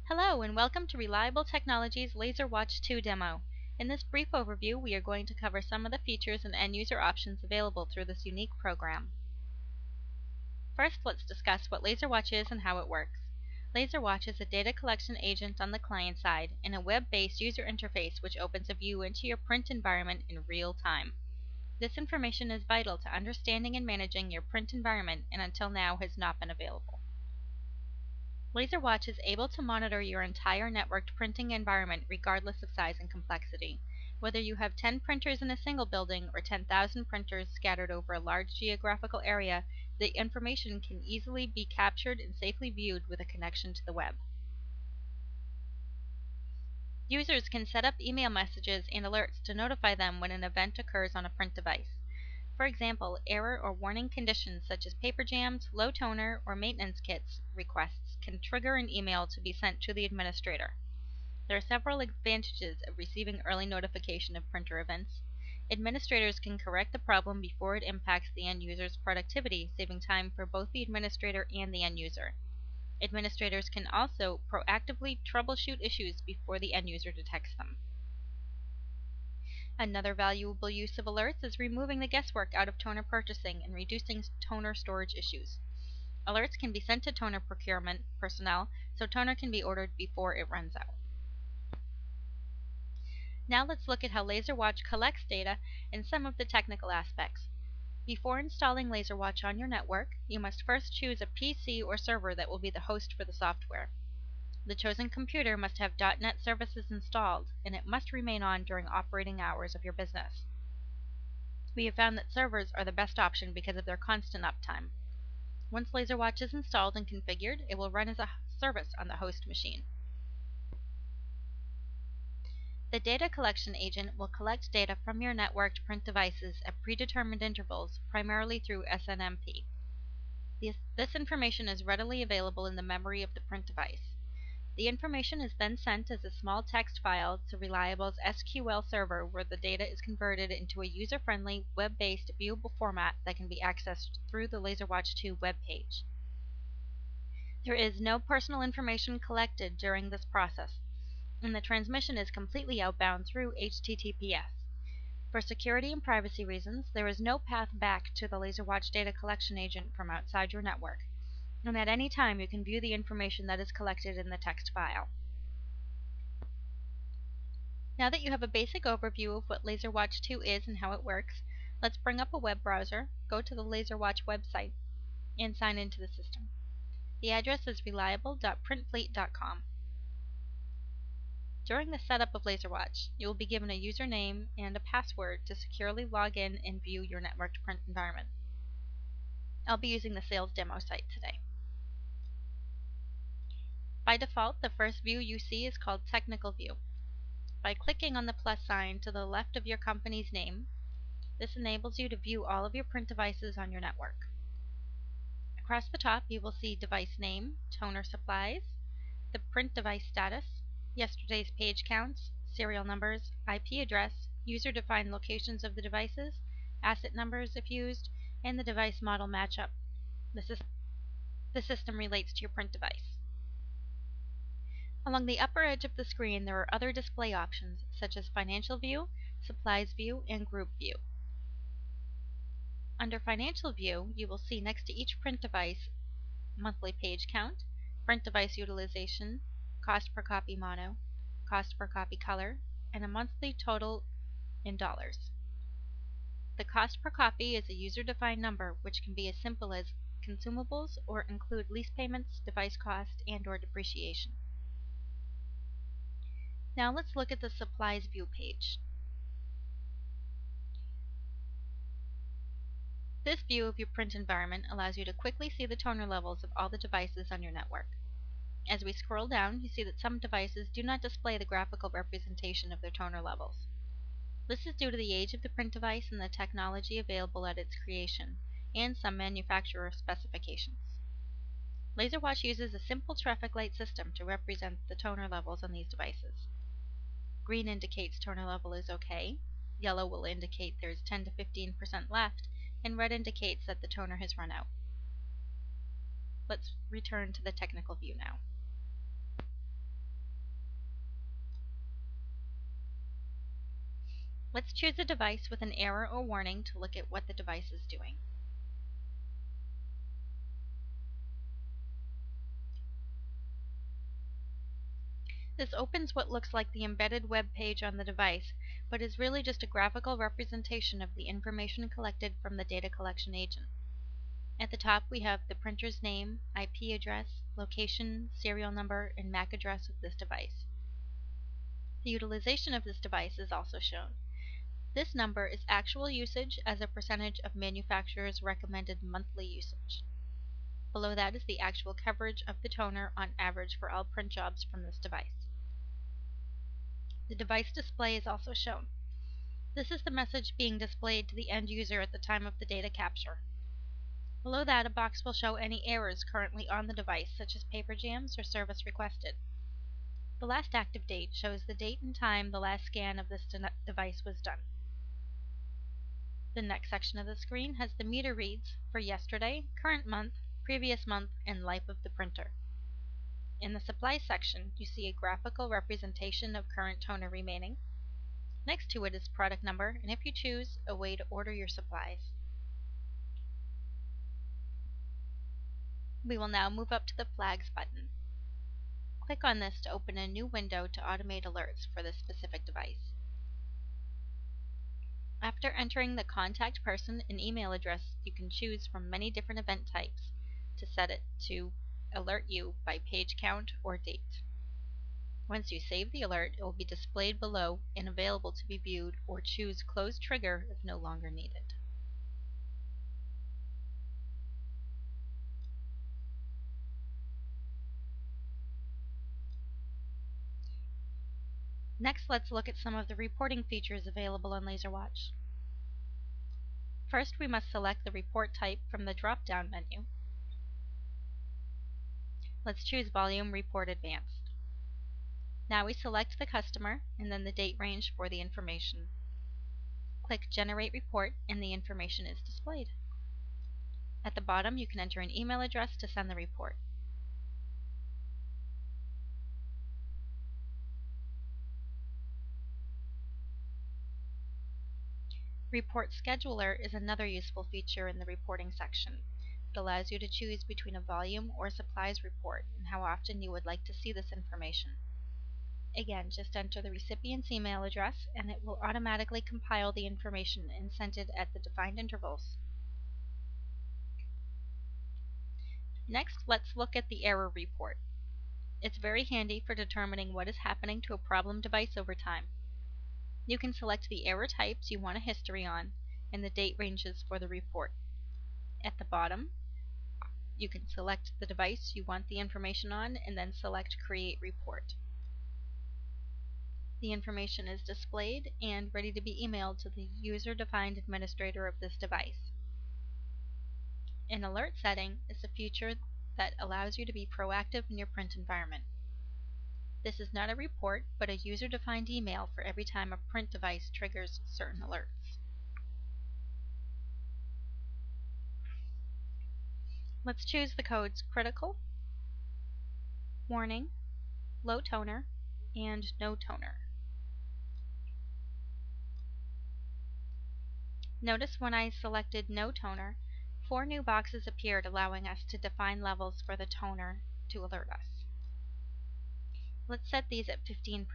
Hello and welcome to Reliable Technology's LaserWatch 2 demo. In this brief overview, we are going to cover some of the features and end-user options available through this unique program. First, let's discuss what LaserWatch is and how it works. LaserWatch is a data collection agent on the client side and a web-based user interface which opens a view into your print environment in real time. This information is vital to understanding and managing your print environment and until now has not been available. LaserWatch is able to monitor your entire networked printing environment regardless of size and complexity. Whether you have 10 printers in a single building or 10,000 printers scattered over a large geographical area, the information can easily be captured and safely viewed with a connection to the web. Users can set up email messages and alerts to notify them when an event occurs on a print device. For example, error or warning conditions such as paper jams, low toner, or maintenance kits requests can trigger an email to be sent to the administrator. There are several advantages of receiving early notification of printer events. Administrators can correct the problem before it impacts the end user's productivity, saving time for both the administrator and the end user. Administrators can also proactively troubleshoot issues before the end user detects them. Another valuable use of alerts is removing the guesswork out of toner purchasing and reducing toner storage issues. Alerts can be sent to toner procurement personnel so toner can be ordered before it runs out. Now let's look at how LaserWatch collects data and some of the technical aspects. Before installing LaserWatch on your network, you must first choose a PC or server that will be the host for the software. The chosen computer must have .NET services installed, and it must remain on during operating hours of your business. We have found that servers are the best option because of their constant uptime. Once LaserWatch is installed and configured, it will run as a service on the host machine. The data collection agent will collect data from your networked print devices at predetermined intervals, primarily through SNMP. This information is readily available in the memory of the print device. The information is then sent as a small text file to Reliable's SQL server where the data is converted into a user-friendly, web-based, viewable format that can be accessed through the LaserWatch 2 web page. There is no personal information collected during this process, and the transmission is completely outbound through HTTPS. For security and privacy reasons, there is no path back to the LaserWatch data collection agent from outside your network, and at any time you can view the information that is collected in the text file. Now that you have a basic overview of what LaserWatch 2 is and how it works, let's bring up a web browser, go to the LaserWatch website, and sign into the system. The address is reliable.printfleet.com. During the setup of LaserWatch, you will be given a username and a password to securely log in and view your networked print environment. I'll be using the sales demo site today. By default, the first view you see is called Technical View. By clicking on the plus sign to the left of your company's name, this enables you to view all of your print devices on your network. Across the top, you will see device name, toner supplies, the print device status, yesterday's page counts, serial numbers, IP address, user-defined locations of the devices, asset numbers if used, and the device model matchup. The system relates to your print device. Along the upper edge of the screen there are other display options such as Financial View, Supplies View, and Group View. Under Financial View, you will see next to each print device monthly page count, print device utilization, cost per copy mono, cost per copy color, and a monthly total in dollars. The cost per copy is a user-defined number which can be as simple as consumables or include lease payments, device cost, and/or depreciation. Now let's look at the Supplies View page. This view of your print environment allows you to quickly see the toner levels of all the devices on your network. As we scroll down, you see that some devices do not display the graphical representation of their toner levels. This is due to the age of the print device and the technology available at its creation, and some manufacturer specifications. LaserWatch uses a simple traffic light system to represent the toner levels on these devices. Green indicates toner level is OK, yellow will indicate there is 10 to 15% left, and red indicates that the toner has run out. Let's return to the technical view now. Let's choose a device with an error or warning to look at what the device is doing. This opens what looks like the embedded web page on the device, but is really just a graphical representation of the information collected from the data collection agent. At the top we have the printer's name, IP address, location, serial number, and MAC address of this device. The utilization of this device is also shown. This number is actual usage as a percentage of manufacturer's recommended monthly usage. Below that is the actual coverage of the toner on average for all print jobs from this device. The device display is also shown. This is the message being displayed to the end user at the time of the data capture. Below that, a box will show any errors currently on the device, such as paper jams or service requested. The last active date shows the date and time the last scan of this device was done. The next section of the screen has the meter reads for yesterday, current month, previous month, and life of the printer. In the supply section, you see a graphical representation of current toner remaining. Next to it is product number, and if you choose, a way to order your supplies. We will now move up to the Flags button. Click on this to open a new window to automate alerts for this specific device. After entering the contact person and email address, you can choose from many different event types to set it to alert you by page count or date. Once you save the alert, it will be displayed below and available to be viewed, or choose Close Trigger if no longer needed. Next, let's look at some of the reporting features available on LaserWatch. First, we must select the report type from the drop-down menu. Let's choose Volume Report Advanced. Now we select the customer and then the date range for the information. Click Generate Report and the information is displayed. At the bottom, you can enter an email address to send the report. Report Scheduler is another useful feature in the reporting section. It allows you to choose between a volume or supplies report and how often you would like to see this information. Again, just enter the recipient's email address and it will automatically compile the information and send it at the defined intervals. Next, let's look at the error report. It's very handy for determining what is happening to a problem device over time. You can select the error types you want a history on and the date ranges for the report. At the bottom, you can select the device you want the information on and then select Create Report. The information is displayed and ready to be emailed to the user-defined administrator of this device. An alert setting is a feature that allows you to be proactive in your print environment. This is not a report, but a user-defined email for every time a print device triggers certain alerts. Let's choose the codes Critical, Warning, Low Toner, and No Toner. Notice when I selected No Toner, 4 new boxes appeared allowing us to define levels for the toner to alert us. Let's set these at 15%.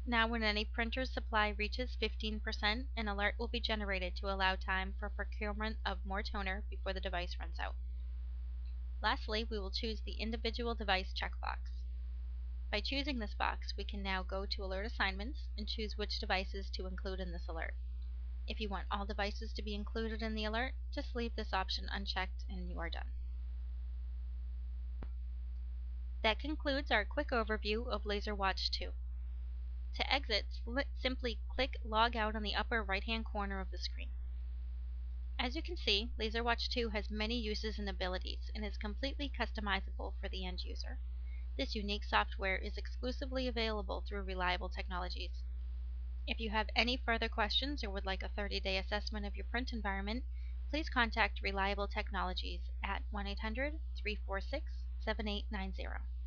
Now when any printer's supply reaches 15%, an alert will be generated to allow time for procurement of more toner before the device runs out. Lastly, we will choose the individual device checkbox. By choosing this box, we can now go to Alert Assignments and choose which devices to include in this alert. If you want all devices to be included in the alert, just leave this option unchecked and you are done. That concludes our quick overview of LaserWatch 2. To exit, simply click Log Out on the upper right-hand corner of the screen. As you can see, LaserWatch 2 has many uses and abilities and is completely customizable for the end user. This unique software is exclusively available through Reliable Technologies. If you have any further questions or would like a 30-day assessment of your print environment, please contact Reliable Technologies at 1-800-346 7890.